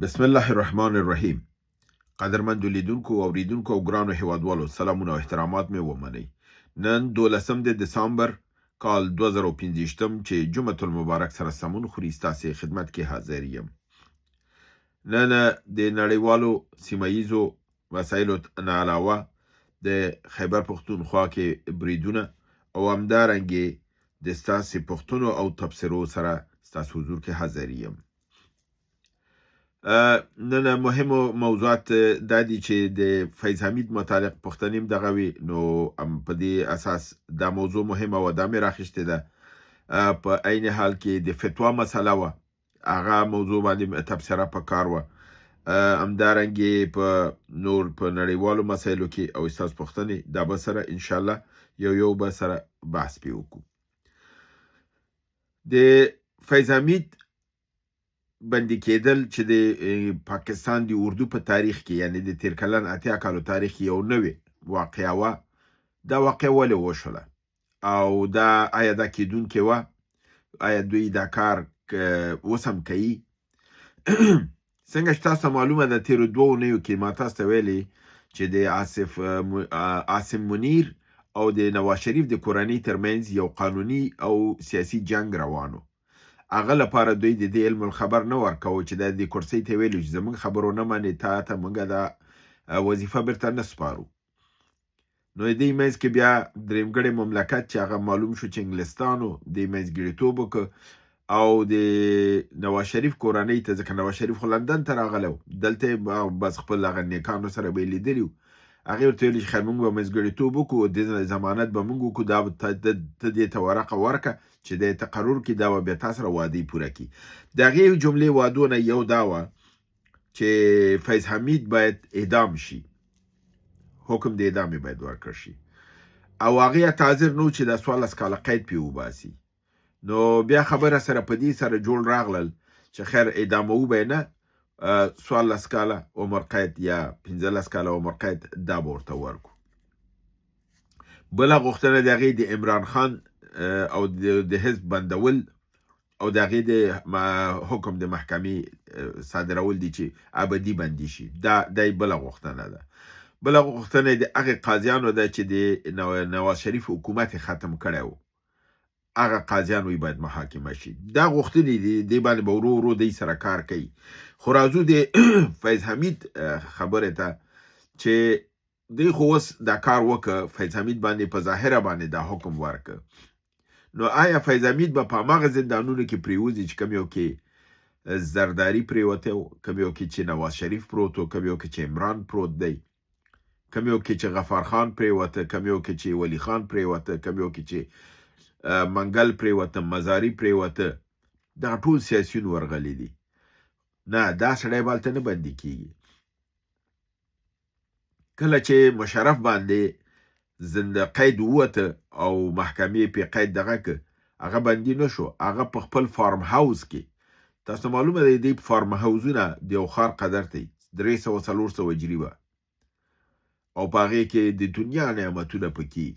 بسم الله الرحمن الرحیم. قدرمندو لیدونکو او اوریدونکو او ګرانو هیوادوالو سلامونه او احترامات مې ومنئ. نن 12 دسامبر کال 2015 چې جمعة المبارک سره سمون خوري ستاسې خدمت کې حاضر یم. نن د نړیوالو سیمه ییزو وسایلو نه علاوه د خیبر پښتونخوا کې بریدونه او همدارنګې د ستاسې پوښتنو او تبصرو سره ستاسو حضور کې حاضر یم. نن مهمو موضوعات دا دي چې د فیض حمید متعلق پوښتنې دغه وي، نو په دې اساس دا موضوع مهمه و، دا مې راخیستې ده. په عین حال کې د فتوا مسله وه، هغه موضوع باندې تبصره پکار وه. همدارنګې په نور په نړیوالو مسایلو کې او ستاسو پوښتنې دا به سره انشاءالله یو به سره بحث پې وکړو. د فیض حمید بندي کېدل چې د پاکستان د اردو په تاریخ کې، یعنی د تیر کلن 80 کالو تاریخ یو نوې واقعه وه. دا واقعه ولې وشوله او دا آیا دا کېدونکې وه؟ آیا دوی دا کار اوس هم کوي؟ څنګه چې تاسو ته معلومه ده، تېرو 2 اونیو کې ما تاسو ته ویلې چې د عاصم منیر او د نواز شریف د کورنۍ ترمنځ یو قانوني او سیاسي جنگ روانو. هغه لپاره دوی د دې علم الخبر نه ورکوه چې دا د کرسۍ ته ویلو چې زموږ خبرو نه منې، ته موږ دا وظیفه بیرته نه سپارو. نو د دې منځ کې بیا درېمګړی مملکت چې هغه معلوم شو چې انګلستان و، د منځګړیتوب وکړه او د نواز شریف کورنۍ ته، ځکه نواز شریف خو لندن ته راغلی و، دلته بس خپل هغه نیکانو سره به یې لیدلي و. هغې ورته ویلي چې خیر موږ به منځګړیتوب وکړو، د ضمانت به موږ وکړو، دا ته دې ته ورقه ورکړه چې د تقرر کې دا به بیا تا سره وعدې پوره کړي. د هغې جملې وعدو نه یو دا وه چې فیض حمید باید اعدام شي، حکم د اعدام باید ورکړ شي، او هغې ته حاضر نه و چې دا 14 کاله قید پې وباسي. نو بیا خبره سره په دې سره جوړ راغلل چې خیر اعداموو به یې نه، 14 کاله عمر قید یا 15 کاله عمر قید دا به ورته ورکړو. بله غوښتنه د هغې د عمران خان او د حزب بندول او د هغې د حکم د محکمې صادرول دي چې ابدي بندي شي. دا بله غوښتنه ده. بله غوښتنه د هغې قاضیانو ده چې د نواز شریف حکومت ختم کړی و، هغه قاضیان وی باید محاکمه شي. دا غوښتنې دي، دې باندې به ورو ورو دی سره کار کوي. خو راځو د فیض حمید خبرې ته چې دوی خو اوس دا کار وکړه، فیض حمید باندې په ظاهره باندې دا حکم ورکړه. نو آیا فیض حمید به په هماغه زندانونو کې پریوځي چې کوم یو کې زرداري پریوتی و، کوم یو کې چې نواز شریف پروت و، کوم یو کې چې عمران پروت دی، کوم یو کې چې غفار خان پریوته، کوم یو کې چې ولی خان پریوته، کوم یو کې چې منګل پریوته، مزاري پریوته، دغه ټول سیاسیون ورغلي دي. نه، دا سړی به هلته نه بندي کېږي. کله چې مشرف باندې قید ووته او محکمې پې قید دغه که، هغه بندي نه شو، هغه په خپل فارم هاوس کې، تاسو معلومه ده د فارم هاوزونه د یو ښار قدر ته 300-400 جریبه، او په هغې کې د دنیا نعمتونه پکې،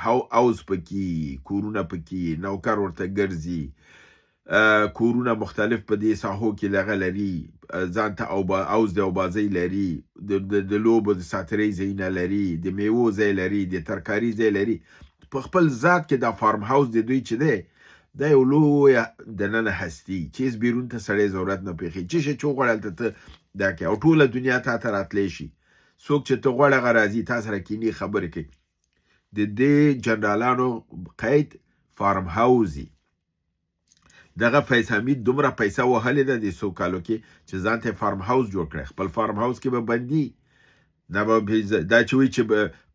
هاوس پکې، کورونه پکې، نوکر ورته ګرځي، کورونه مختلف په دې ساحو کې لغه لري، ځان ته اوز د اوبازۍ لري، د لوبو د ساترۍ ځایونه لري، د میوو ځای لري، د ترکاري ځای لري. په خپل ذات کې دا فارم هاوس د دوی چې دی، دا یو لویه دننه هستي، چیز بیرون ته سړی ضرورت نه پېښي، چې شی چې وغواړې هلته ته دا کوې، او ټوله دنیا تا ته راتلی شي. څوک چې ته غواړې هغه راځي، تا سره کینې خبرې کوي. د دې جنرالانو قید فارم هاوزي. دغه فیض حمید دومره پیسه وهلې ده د 100 کالو کې چې ځان ته فارم هاوس جوړ کړی. خپل فارم هاوس کې به بندي، دا چې وایي چې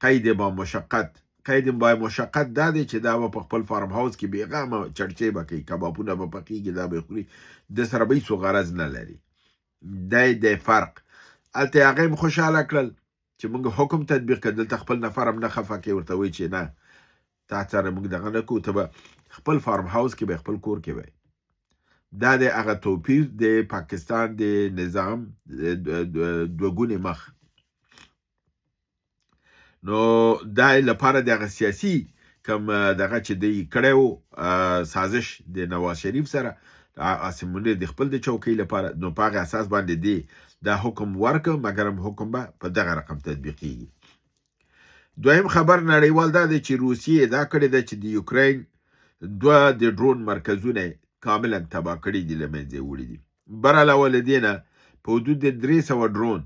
قید با مشقت، قید با مشقت دا دی چې دا به په خپل فارم هاوس کې بېغمه چړچې به کوي، کبابونه به پخېږي، دا به خوري، د سره به هېڅ غرض نه لري. دی فرق. هلته هغه هم خوشحاله کړل چې موږ حکم تطبیق کړ، دلته خپل نفر هم نه خفه کوي، ورته وایي چې نه، تا سره موږ دغه نه کوو، ته به خپل فارم هاوس کې به خپل کور کې وی. دا د هغه توپیر د پاکستان د نظام دوګونې مخ. نو دا لپاره د هغه سیاسي کم دغه چې دی کړی و سازش د نواز شریف سره، آسموني د خپل د چوکۍ لپاره، نو په هغه اساس باندې دی دا حکم ورکړ، مګر حکم به په دغه رقم تطبیقیږي. دویم خبر نړیوال دا دی چې روسیې ادعا کړې ده چې د یوکرین 2 د ډرون مرکزونه کاملا تباه کړي دي، له منځه وړي دي. بر علاوه له دې نه په حدود د 300 ډرون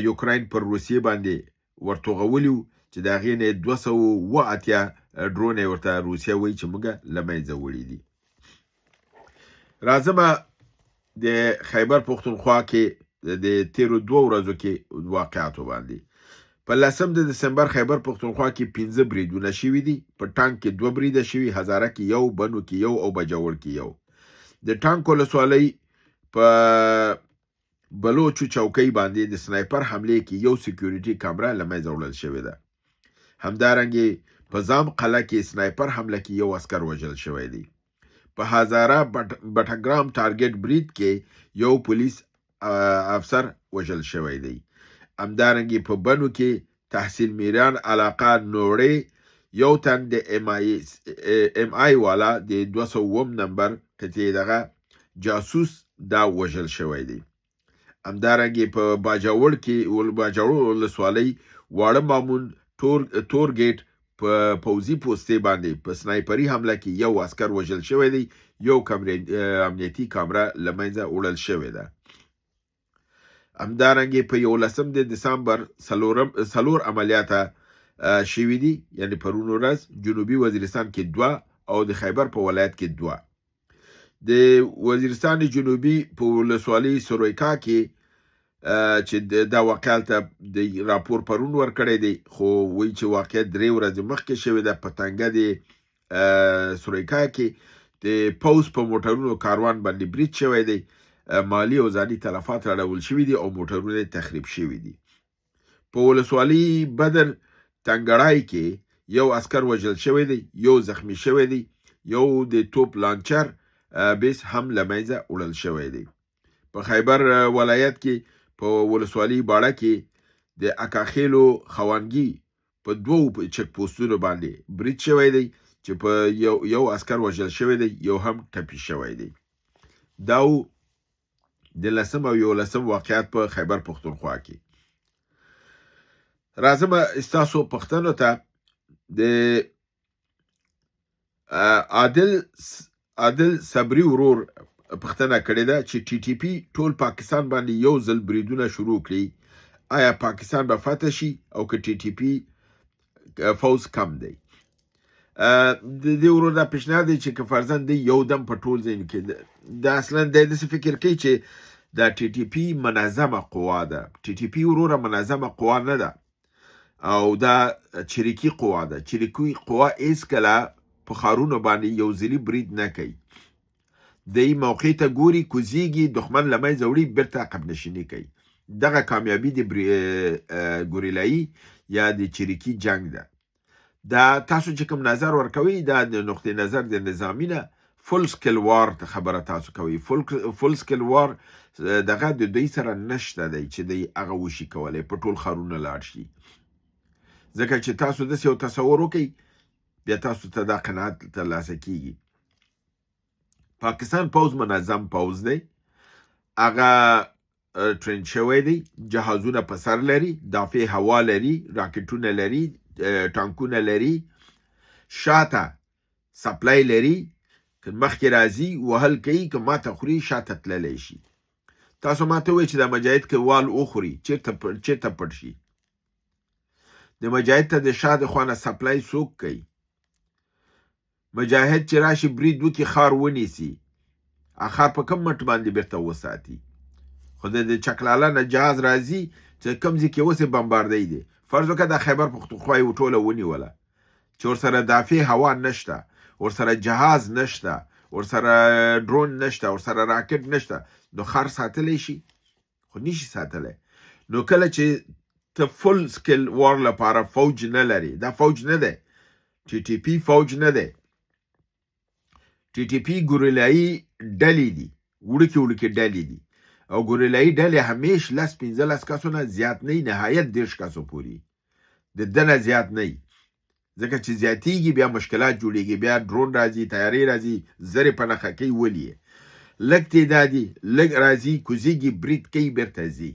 یوکرین پر روسیې باندې ورتوغولي وو چې د هغې نه 280 ډرون یې ورته روسیه وایي چې موږ له منځه وړي دي. راځمه د خیبر پښتونخوا کې د تیرو 2 ورځو کې واقعاتو باندې. په 10 د دسمبر خیبر پښتونخوا کې 15 بریدونه شوي دي. په ټانک کې 2 بریده شوي، هزاره کې 1، بنو کې 1 او بجاور کې 1. د ټانک ولسوالۍ په بلوچو چوکۍ باندې د سنایپر حملې کې 1 سکیورټي کامرا له منځه وړل شوې ده. همدارنګې په زام قلعه کې سنایپر حمله کې 1 عسکر وژل شوی دی. په هزاره بټګرام ټارګټ برید کې 1 پولیس افسر وژل شوی دی. همدارنګې په بنو کې تحصیل میران علاقه نوړې 1 تن د ام آی والا د 200 نمبر قطعې دغه جاسوس دا وژل شوی دی. همدارنګې په باجوړ کې باجوړ ولسوالۍ واړه مامون تور ګیټ په پوځي پوستې باندې په سنایپري حمله کې 1 عسکر وژل شوی دی. 1 امنیتي کامرا له منځه وړل شوې ده. همدارنګې په 11 د دسمبر 4 عملیاته شوي دي، یعنی پرون ورځ جنوبي وزیرستان کې 2 او د خیبر په ولایت کې 2. د وزیرستان جنوبي په ولسوالۍ سرویکا کې چې دا واقعیت ته د راپور پرون ورکړی دی، خو وایي چې واقعیت 3 ورځې مخکې شوې ده. په تنګه د سرویکا کې د پوځ په موټرونو کاروان باندې برید شوی دی. مالی او ځاني تلفات راډول شوي دي او موټرونه تخریب شوي دي. په ولسوالۍ بدر تنګړای کې 1 عسکر وژل شوی دی، 1 زخمی شوی دی، 1 د توپ لانچر بیس هم له منځه وړل شوی دی. په خیبر ولایت کې په ولسوالۍ باړه کې د اکاخیلو خوانګي په 2 چک پوسټونو باندې برید شوی دی چې په 1 عسکر وژل شوی دی، 1 هم ټپي شوی دی. دا د 10 او 11 واقعیت په خیبر پښتونخوا کې. راځم استاسو پښتنو ته د عادل صبري ورور پښتنه کړې ده چې ټي ټي پی ټول پاکستان باندې 1 ځل بریدونه شروع کړي. آیا پاکستان به فتح شي او که ټي ټي پی فوز کم دی؟ د دې ورور دا پیشنهاد دی چې که فرضاً دی یو دم په ټول ځای کې دا اصلا د داسې فکر کوي چې دا ټي ټي پی منظمه قوا ده. ټي ټي پی وروره منظمه قوا نه ده او دا چریکي قوا ده. چریکي قوا هیڅکله په ښارونو باندې یو ځلي برید نه کوي. دی موقع ته ګوري، کوزیږي، دښمن له منځه وړي، بیرته عقب نشیني کوي. دغه کامیابي د ګوریلایي یا د چریکي جنگ ده. دا تاسو چې کوم نظر ورکوي دا د نقطې نظر د نظامی نه فول سکیل وار ته خبره تاسو کوي. فول سکیل وار دغه د دوی سره نشته دی چې دی هغه وشي کولی په ټول ښارونه لاړ شي. ځکه چې تاسو داسې یو تصور وکئ بیا تاسو ته دا قناعت ترلاسه کیږي. پاکستان پوځ منظم پوځ دی، هغه ټرین شوی دی، جهازونه په سر لري، دافع هوا لري، راکټونه لري، ټانکونه لري، شاته سپلای لري، که مخکې راځي وهل کوي، که ماته خوري شاته تللی شي. تاسو ماته وایئ چې دا مجاهد که وال وخوري چېرته پټ شي؟ د مجاهد ته د شا د خوا نه سپلای څوک کوي؟ مجاهد چې راشي برید وکړي ښار ونیسي، ښار په کوم مټ باندې بیرته وساتي؟ خو د چکلاله نه جهاز راځي چې کوم ځای کې اوس یې بمباردی دی. فرض وکړه د خیبر پښتونخوا یې ټوله ونیوله چې ورسره دافع هوا نشته، ورسره جهاز نشته، ورسره ډرون نشته، ورسره راکټ نشته، نو ښار ساتلی شي؟ خو نشي ساتلی. نو کله چې ته فل سکیل وار لپاره فوج نه لري، دا فوج نه دی، ټي ټي پی فوج نه دی. ټي ټي پی ګوریلایي ډلې دي، وړوکې ډلې دي او ګوریلایي ډلې همیش 10-15 کسو نه زیات نه، نهایت 10 کسو پورې د ده نه زیات نه، ځکه چې زیاتیږي بیا مشکلات جوړیږي، بیا ډرون راځي، تیارې راځي، زرې په نښه کوي، ولي لږ تعدادي لږ راځي کوزیږي برید کوي بیرته ځي.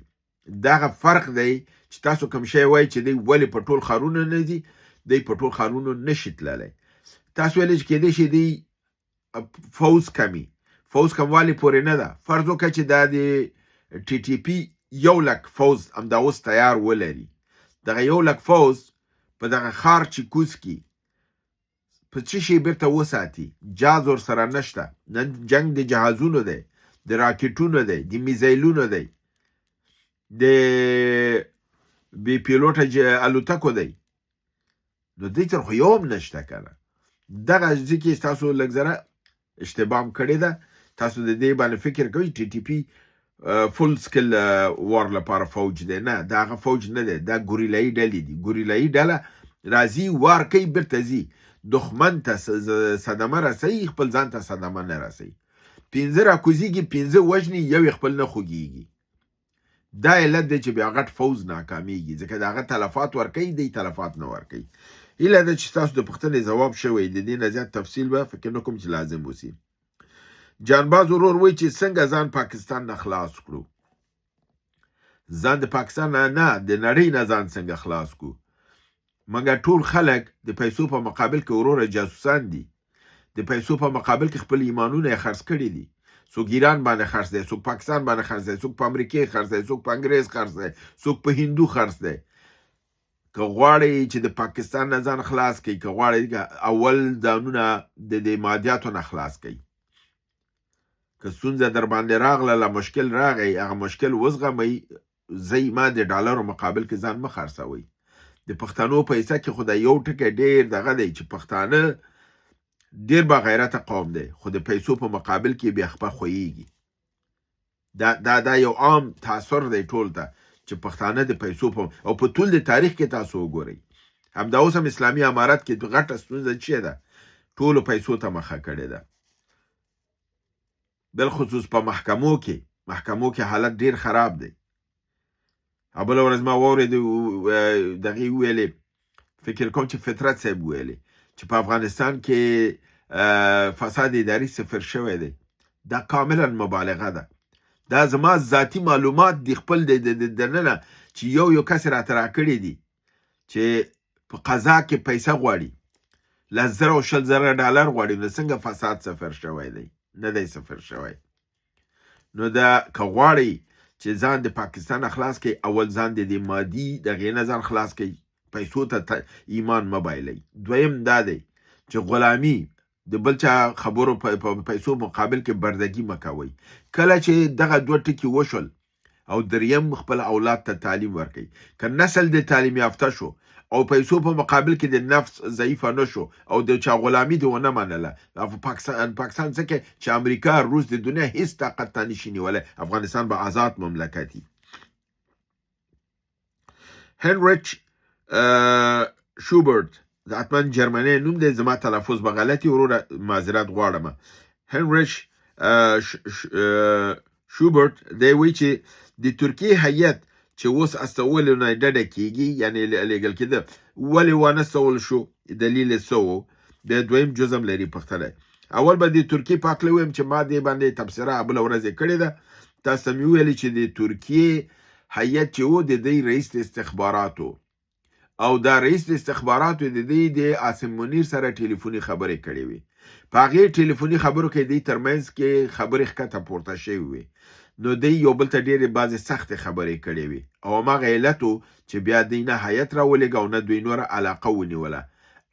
دغه فرق دی چې تاسو کوم شی وایي چې دی ولې په ټول ښارونو نه ځي، دی په ټول ښارونو نشي تللی. تاسو ویلی چې کېدای شي دی فوز کمي، فوز کموالی پورې نه ده. فرض وکړه چې دا د ټي ټي پي 100,000 فوز همدا اوس تیار ولري. دغه 100,000 فوز په دغه ښار چې کوز کي په څه شي بیرته وساتي؟ جهاز ورسره نشته. نن جنگ د جهازونو دی، د راکټونو دی، د میزایلونو دی، د بې پیلوټه الوتکو دی. نو دې تر خو یو هم نشته که نه. دغه ځکه تاسو لږ ذره اشتباه هم کړې ده. تاسو د دې باندې فکر کوئ ټي ټي پي فول سکل وار لپاره فوج دی. نه، دا هغه فوج نه دی، دا ګوریلایي ډلې دي. ګوریلایي ډله راځي، وار کوي، بیرته ځي. دښمن ته صدمه رسوي، خپل ځان ته صدمه نه رسوي. 5 راکوزیږي، 5 وژني، یو یې خپل نه خوږیږي. دا علت دی چې بیا غټ فوز ناکامیږي، ځکه د هغه تلفات ورکوي، دی تلفات نه ورکوي. هیله ده چې تاسو د پوښتنې ځواب شوی. د دې نه زیات تفصیل به فکر نه کوم چې لازم وسي. جانباز ورور وایي چې څنګه ځان پاکستان نه خلاص کړو. ځان د پاکستان نه، د نړۍ نه ځان څنګه خلاص کړو. مګر ټول خلک د پیسو په مقابل کې وروره جاسوسان دي. د پیسو په مقابل کې خپل ایمانونه یې خرڅ کړي دي. څوک ایران باندې خرڅ دی، څوک پاکستان باندې خرڅ دی، څوک په امریکې خرڅ دی، څوک په انګریز خرڅ دی، څوک په هندو خرڅ دی. که غواړئ چې د پاکستان نه ځان خلاص کړئ، که غواړئ اول ځانونه د مادیاتو نه خلاص کړئ. که ستونزه در باندې راغله، مشکل راغی، هغه مشکل وزغمئ. زی ما د ډالرو مقابل کې ځان مه خرڅوئ. د پښتنو په حصه کې خو دا یو ټکی ډېر دغه دی چې پښتانه ډېر با غیرته قوم دی، خو د پیسو په مقابل کې بیا خپه خویږي. دا یو عام تاثر دی ټول ته چې پښتانه د پیسو په او په ټول د تاریخ کې تاسو وګورئ. همدا اوس هم اسلامي امارت کې غټه ستونزه چې ده، ټولو پیسو ته مخه کړې ده. بالخصوص په محکمو کې حالت ډېر خراب دی. بله ورځ ما واورېد دغې وویلې، فکر کوم چې فطرت صاحب وویلې چې په افغانستان کې فساد اداري صفر شوی دی. دا کاملا مبالغه ده. دا زما ذاتي معلومات دي، خپل د دننه چې یو کس راته راکړي دي چې په قضا کې پیسه غواړي، 10,000 او 20,000 ډالر غواړي. نو څنګه فساد صفر شوی دی؟ نه دی صفر شوی. نو دا که غواړئ چې ځان د پاکستان خلاص کړئ، اول ځان د مادي دغې نه ځان خلاص کړئ. پیسو ته ایمان مه بایلئ. دویم دا دی چې غلامي د بل چا خبرو په پیسو مقابل کې بردګي مه کوئ. کله چې دغه 2 ټکي وشول، او دریم خپل اولاد ته تعلیم ورکړئ. که نسل د تعلیم یافته شو او پیسو په مقابل کې د نفس ضعیفه نه شو او د چا غلامي دې ونه منله، پاکستان څه کوي چې امریکا، روس د دنیا هیڅ طاقت ته نشي نیولی. افغانستان به آزاد مملکت وي. هنریچ شوبرت، د حتما جرمني نوم دی، زما تلفظ به غلطي، وروره معذرت غواړم. هنریچ شوبرت دی وایي چې د ترکیې هیئت چې اوس استولو نه ډډه کېږي، یعنې لیږل کېده، ولې وانه استول شو؟ دلیل یې څه و؟ د دویم جز هم لري پوښتنه. اول به د ترکیې په هکله ووایم چې ما دې باندې تبصره بله ورځ یې کړې ده. تاسو ته مې وویلې چې د ترکیې هیئت چې و، د دوی رئیس د استخباراتو، او دا رئیس د استخباراتو د دوی د عاصم منیر سره ټلیفوني خبرې کړې وې. په هغې ټلیفوني خبرو کې دوی ترمنځ کې خبرې ښکته پورته شوې وې. نو دی یو بل ته ډېرې بعضې سختې خبرې کړې وې، او هماغه علت و چې بیا دوی نه هیئت راولېږه او نه دوی نوره علاقه ونیوله،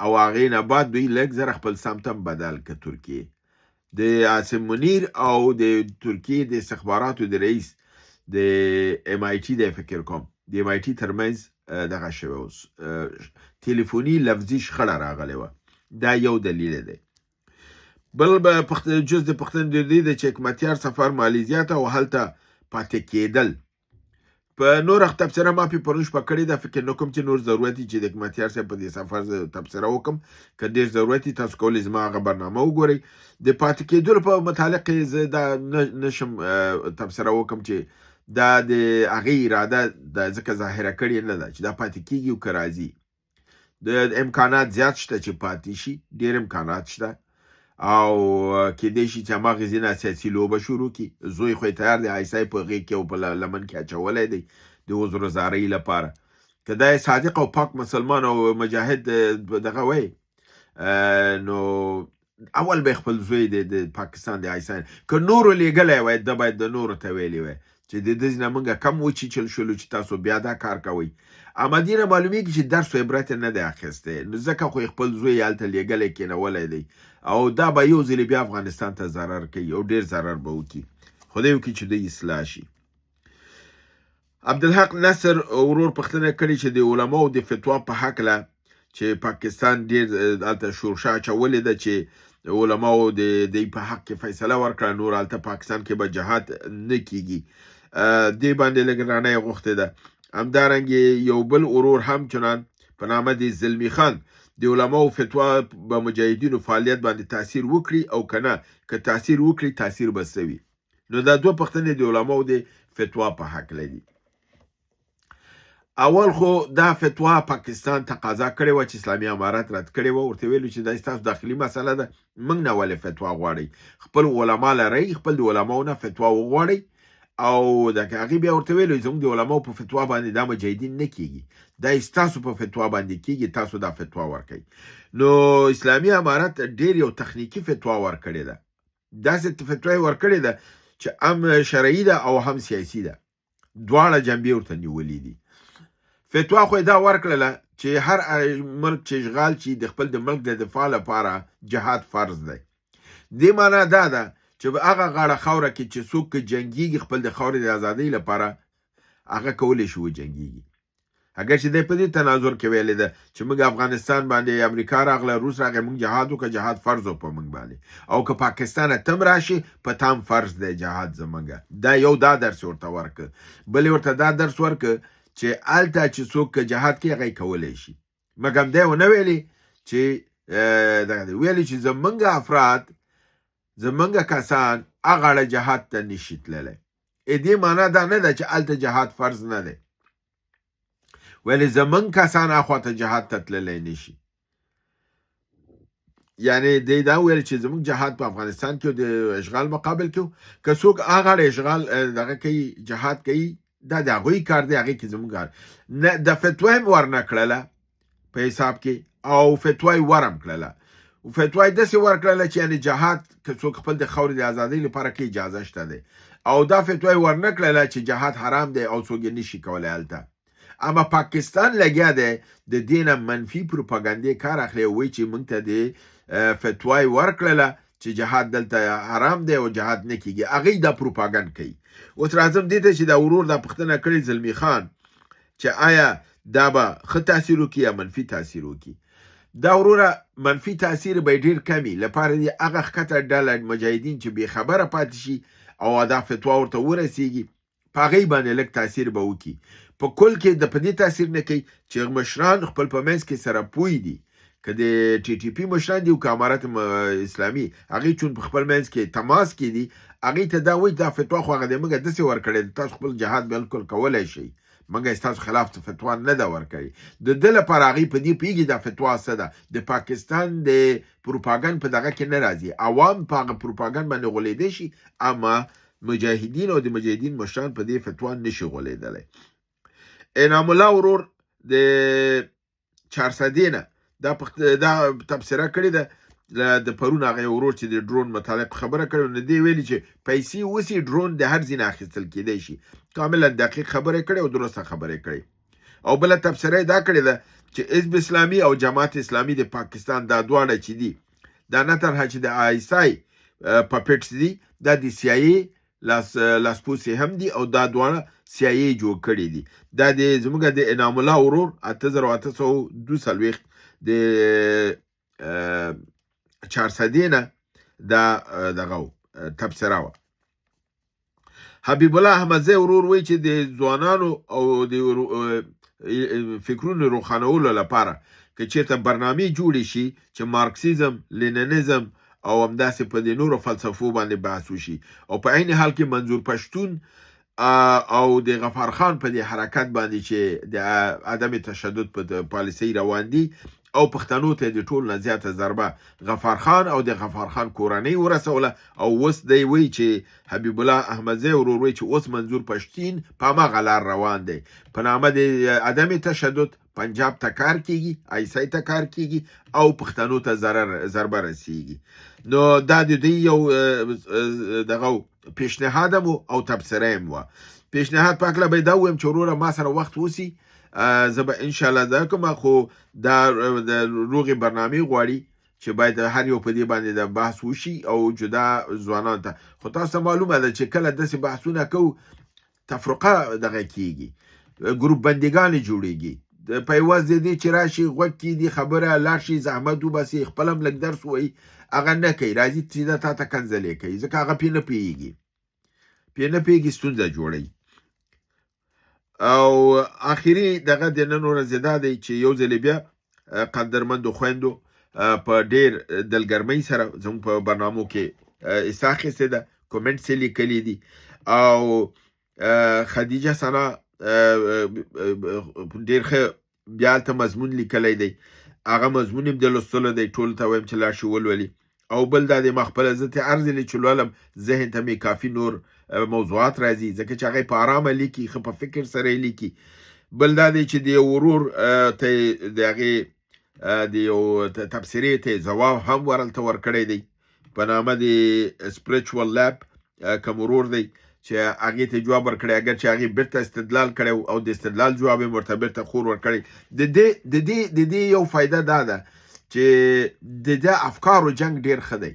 او هغې نه بعد دوی لږ زره خپل سمت هم بدل که ترکیې. د عاصم منیر او د ترکیې د استخباراتو د رئیس د MIT دی، فکر کوم د MIT ترمنځ دغه شوی اوس تلیفوني لفظي شخړه راغلی وه. دا یو دلیل دی. بل به جز د پښتنې د دې د چې حکمتیار سفر مالیزیا ته او هلته پاتې کېدل. په نوره تبصره ما پرون شپه کړې ده. فکر نه کوم چې نور ضرورت وي چې د حکمتیار صاحب په دې سفر تبصره وکړم. که ډېر ضرورت وي تاسو کولی زما هغه برنامه وګورئ. د پاتې کېدلو په متعلق زه دا نشم تبصره وکړم چې دا د هغې اراده د ځکه ظاهره کړې نه ده چې دا پاتې کېږي او که راځي. د امکانات زیات شته چې پاتې شي، ډېر امکانات شته، او کېدای شي چې هماغې ځینې سیاسي لوبه شروع کړي. زوی خو یې تیار دی عیسی په غېږ کې او په لمن کې اچولی دی د عذرزارۍ لپاره. که دا یې صادق او پاک مسلمان او مجاهد دغه وی نو اول به خپل زوی د پاکستان د عیسی که نورو لیږلی وای ده باید د نورو ته ویلي وای چې د دې نه موږ کم وچیچل شولو چې تاسو بیا دا کار کوئ. احمدي نه معلومیږي چې درس و عبرت نه دی اخیستی، نو ځکه خو یې خپل زوی هلته لیږلی کېنولی دی او دا به یو ځلې بیا افغانستان ته ضرر کوي او ډېر ضرر به وکړي. خدای وکړي چې دوی اصلاح شي. عبدالحق نصر ورور پوښتنه کړې چې د علماو د فتوا په هکله چې پاکستان ډېر هلته شورشا اچولې ده چې علماو د دې په حق کې فیصله ورکړه، نور هلته پاکستان کې به جهاد نه کیږي. دې باندې لږ رڼا غوښتې ده. همدارنګې یو بل ورور هم چنان په نامه د زلمی خان د علماو فتوا به مجاهدینو فعالیت باندې تاثیر وکړي او که نه، که تاثیر وکړي تاثیر به څه وي. نو دا دوه پوښتنې د علماو د فتوا په هکله دي. اول خو دا فتوا پاکستان تقاضا کړې وه چې اسلامي امارت رد کړې وه، ورته ویلو چې دا ستاسو داخلي مسله ده، موږ نه ولې فتوا غواړئ، خپل علما لرئ، خپل د علماو نه فتوا وغواړئ. او د هغې بیا ورته ویلو زموږ د علماو په فتوا باندې دا مجاهدین نه کیږي، دا ستاسو په فتوا باندې کیږي، تاسو دا فتوا ورکئ. نو اسلامي امارت ډېر یو تخنیکي فتوا ورکړې ده، داسې فتوا یې ورکړې ده چې هم شرعي ده او هم سیاسي ده، دواړه جنبې ورته نیولې دي. فتوا خو دا ورکړله چې هر ملک چې اشغال شي د خپل د ملک د دفاع لپاره جهاد فرض دی. دې معنا دا ده چې په هغه غاړه خاوره کې چې څوک جنګیږي خپل د خاورې د ازادۍ لپاره هغه کولی شي وجنګیږي. اگر چې دی په دې تناظر کې ویلې ده چې موږ افغانستان باندې امریکا راغله، روس راغی، موږ جهاد وکړه، جهاد فرض و په موږ باندې، او که پاکستان تم راشي په تام فرض دی جهاد زموږ. دا یو دا درس ورته ورکړه. بل ورته دا درس ورکړه چې هلته چې څوک جهاد کوي هغه یې کولی شي، مګر دی ونه ویلي چې ویلي چې زموږ افراد زمونږ کسان هغه اړه جهاد ته نشي تللی. دې معنا دا نه ده چې هلته جهاد فرض نه دی، ولی زمونږ کسان اخوا ته جهاد ته تللی نشي. یعنی دی دا ویل چې زمونږ جهاد په افغانستان کې د اشغال مقابل کې که څوک هغه اړه اشغال دغه کوي جهاد کوي، دا د هغوی کار دی، هغې کې زمونږ نه د فتوا هم ورنه کړله په حساب کې او فتوا یې ورم کړله. فتوا یې داسې ورکړله چې یعنې جهاد که څوک خپل د خاورې د ازادۍ لپاره کې اجازه شته دی، او دا فتوا یې ورنه کړله چې جهاد حرام دی او څوک یې نشي کولی هلته. اما پاکستان لګیا دی د دې نه منفي پروپاګندې کار اخلي او وایي چې موږ ته د فتوا یې ورکړله چې جهاد دلته حرام دی او جهاد نه کیږي، هغې دا پروپاګند کوي. اوس راځم دې ته چې دا ورور دا پوښتنه کړې زلمی خان چې آیا دا به ښه تاثیر وکړي یا منفي تاثیر وکړي. دا وروره منفي تاثیر به ډېر کمي، لپاره د هغه ښکته ډله مجاهدین چې بې خبره پاتې شي او دا فتوا ورته ورسیږي، په هغې باندې لږ تاثیر به وکړي. په کل کې د په دې تاثیر نه کوي چې مشران خپل په منځ کې سره پوه دي، که د ټي ټي پي مشران دي او که امارت اسلامي، هغې چون په خپل منځ کې تماس کې دي، هغې ته دا وایي دا فتوا خو هغه د موږ داسې ورکړې ده، تاسو خپل جهاد بلکل کولی شئ، موږ ستاسو خلاف فتوا نه ده ورکړې. د ده لپاره هغې په دې پوهېږي دا فتوا څه ده، د پاکستان د پروپاګند په دغه کې نه راځي، عوام په هغه پروپاګند باندې غولېدی شي، اما مجاهدین او د مجاهدین مشران په دې فتوا نشي غولېدلی. انعام الله ورور د چارسدې نه دا تبصره کړې ده د پرون هغه ورور چې د ډرون متعلق خبره کړې، نو دې ویلي چې پیسې اوسي ډرون د هر ځای نه اخیستل کېدی شي. کاملا دقیق خبره کړې او درسته خبره کړې. او بله تبصره دا کړې ده چې حزب اسلامي او جماعت اسلامي د پاکستان دا دواړه چې دي، دا نه تنها چې د آیسای پپټس دي، دا د CIA لاسپوسې هم دي او دا دواړه CIA جوړ کړي دي. دا د زموږ د انعام الله ورور 8842 د چارسدې نه دا دغه تبصره وه. حبیب الله احمدزی ورور وایي چې د ځوانانو او د فکرونو روښانولو لپاره که چېرته برنامې جوړې شي چې مارکسیزم، لیننیزم او همداسې په د نورو فلسفو باندې بحث وشي، او په عین حال کې منظور پښتون او د غفار خان په دې حرکت باندې چې د عدم تشدد په پالیسۍ روان دي، او پښتنو ته د ټول نه زیاته ضربه غفار خان او د غفار خان کورنۍ ورسوله او اوس دی وی چې حبیب الله احمدزی ورور وی چې اوس منظور پښتین په هماغه لار روان دی په نامه د عدم تشدد پنجاب ته کار کیږي آیسی ته کار کیږي او پښتنو ته ضربه رسیږي نو دا د دوی یو دغه پیشنهاد او تبصره مو پیشنهاد پاکله به دا ویم چې وروره ما سره وخت وسی زه به ان شاء الله دا کوم خو دا د روغي برنامه غواړي چې باید هر یو په دې باندې د بحث وشي او جدا ځوانان ته خو تاسو معلومه ده چې کله داسې بحثونه کو تفرقه دغه کیږي ګروپ بندګان جوړیږي په یوازې دې چې راشي غوږ کې دي خبره لاړ شي زحمت وباسي خپل هم لږ درس وایي هغه نه کوي راځي سیده تا ته کنځلې کوي ځکه هغه پې نه پوهېږي ستونزه جوړوي او آخري دغه د نن ورځې دا دی چې یو ځلې بیا قدرمندو خویندو په ډېر دلګرمۍ سره زموږ په برنامو کې حصه اخیستې ده کومنټس یې لیکلي دي او خدیجه ثنا ډېر ښه بیا هلته مضمون لیکلی دی هغه مضمون هم د لوستلو دی ټولو ته وایم چې لاړ شي ولولي او بل دا دی ما خپله زه ته عرض یې چې لولم ذهن ته مې کافي نور موضوعات راځي ځکه چې هغه په آرامه لیکي ښه په فکر سره یې لیکي بل دا دی چې د یو ورور ته د هغې د یو تبصرې ته ځواب هم ورلته ورکړی دی په نامه د سپریچوال لیب کوم ورور دی چې هغې ته جواب ورکړی اگر چې هغې بیرته استدلال کړی او د استدلال جواب یې ورته بیرته خور ورکړی د دې یو فایده دا ده چې د دې افکارو جنګ ډېر ښه دی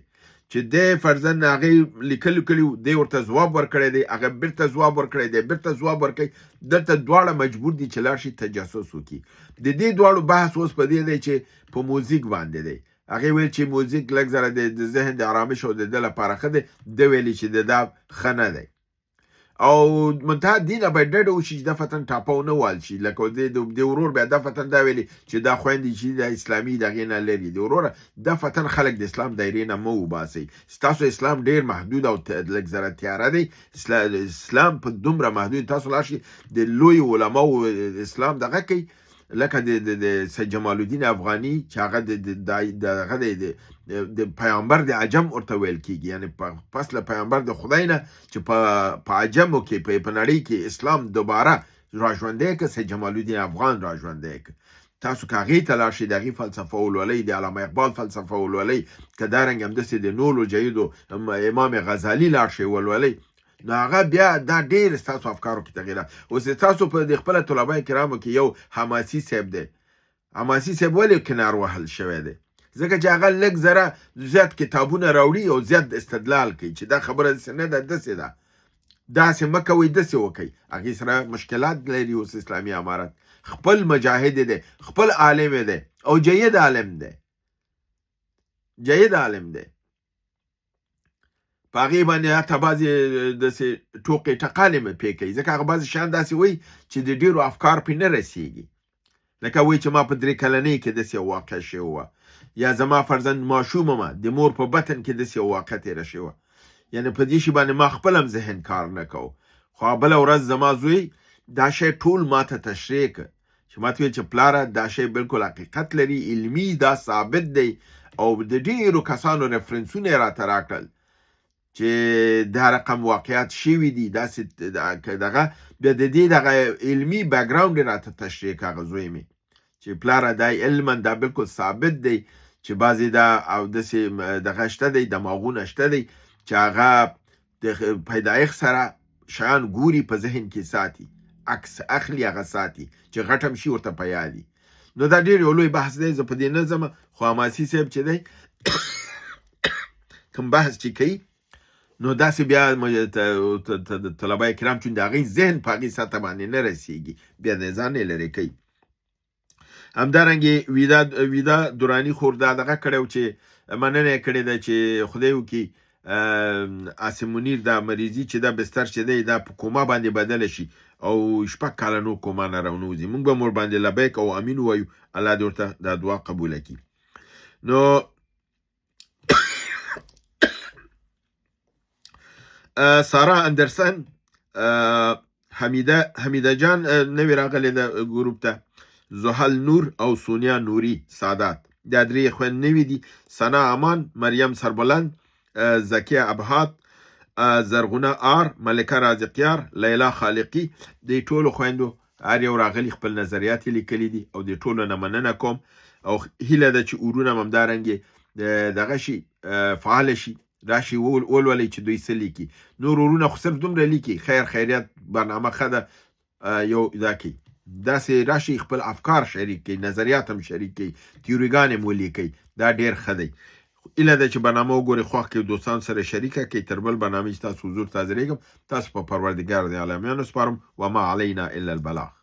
چې دی فرضاً هغې لیکلي دی ورته ځواب ورکړی دی هغه بیرته ځواب ورکړی دی بیرته ځواب ورکوي دلته دواړه مجبور دي چې لاړ شي تجسس وکړي د دې دواړو بحث اوس په دې دی چې په موزیک باندې دی هغې ویل چې موزیک لږ ذره د ذهن د آرامش او د ده لپاره ښه دی ده ویلي چې د دا ښه نه دی او منتها دینه باید ډډه وشي چې دفتن ټاپه نه وال شي لکه د ورور بیا دفتن دا ویلي چې دا خویندې چې د اسلامي دغې نه لري د وروره دفتن خلک د اسلام دایرې نه مه وباسئ ستاسو اسلام ډېر محدود او لږ ذره تیاره دی اسلام په دومره محدود تاسو لاړ شئ د لویو علماو اسلام دغه کوي لکه د سید جمال الدین افغاني چې هغه د پیامبر د عجم ورته ویل کیږي یعنی پس له پیامبر د خدای نه چې په عجمو کې په نړۍ کې اسلام دوباره راژوندی که سید جمال الدین افغان راژوندی که تاسو که هغې ته لاړ شئ د هغې فلسفه ولولئ د علامه اقبال فلسفه ولولئ که دارنګه همداسې د نورو جیدو امام غزالي لاړ شئ ولولئ نو هغه بیا دا ډېر ستاسو افکارو کې تغییر اوس تاسو په د خپله طلبای کرامو کې یو حماسي صاحب دی حماسي صاحب ولې کنار وهل شوی دی ځکه چې هغه لږ ذره زیات کتابونه راوړي او زیات استدلال کوي چې دا خبره داسې نه ده داسې ده داسې مه کوئ داسې وکئ هغې سره مشکلات لري اوس اسلامي امارت خپل مجاهد دی خپل عالم دی او جید عالم دی په هغې باندې حتی بعضې داسې ټوقې ټقالې مې پې کوي ځکه هغه بعضې شیان داسې وایي چې د ډېرو افکار پرې نه رسېږي لکه وایي چې ما په 3 کلنۍ کې داسې یو واقع شوې وه یا زما فرضاً ماشومه مه د مور په بطن کې داسې یو واقع تېره شوې وه یعنې په دې شي باندې ما خپل هم ذهن کار نه کوو خو بله ورځ زما زوی دا شی ټول ما ته تشریح کړ چې ما ته ویل چې پلاره دا شی بالکل حقیقت لري علمي دا ثابت دی او د ډېرو کسانو ریفرنسونه یې راته راکړل چې دا رقم واقعیت شوي دي داسې دغه بیا د دې دغه علمي بیکګراونډ یې راته تشریح کړه هغه زوی مې چې پلاره دا علما دا بالکل ثابت دی چې بعضې دا او داسې دغه شته دی دماغونه شته دی چې هغه د پیدایښت سره شیان ګوري په ذهن کې ساتي عکس اخلي هغه ساتي چې غټ هم شي ورته په یادي نو دا ډېر یو لوی بحث دی زه په دې نه ځم خو حماسي صاحب چې دی کوم بحث چې کوي نو داسې بیا طلبای کرام چون د هغې ذهن په هغې سطح باندې نه رسېږي بیا د ځان یې لرې کوي همدارنګې ویدا دوراني خور دا دغه کړی و چې مننه یې کړې ده چې خدای وکړي عاصم منیر دا مریضي چې دا بستر چې دی دا په کوما باندې بدله شي او 6 کاله نو کوما نه راونوځي موږ به مور باندې لبیک او امین ووایو الله دې ورته دا دعا قبوله کړي نو سارا اندرسن حمیده جان نوی راغلی ده ګروپ ته زحل نور او سونیا نوري سادات. دا درې خویندې دي. ثنا امان، مریم سربلند، زکیه ابهات، زرغونه آر، ملکه رازقیار، لیلا خالقی. د ټولو خویندو هر یو راغلي خپل نظریات لیکلي دي او د ټولو نه مننه کوم او هیله ده چې ورونه هم همدارنګې دغه شي فعال شي، راشي ولولئ چې دوی څه لیکي. نور ورونه خو صرف دومره لیکي خیر خیریت برنامه ښه ده یو دا کوي، داسې راشي خپل افکار شریک کوي، نظریات هم شریک کوي، تیوریګانې هم ولیکئ. دا ډېر ښه دی. ایله ده چې برنامه وګورئ، خوښ کړئ، دوستانو سره شریکه کړئ. تر بل برنامې چې تاسو حضور ته حاضرېږم، تاسو په پروردګار د عالمیانو سپارم. وما علینا الا البلاغ.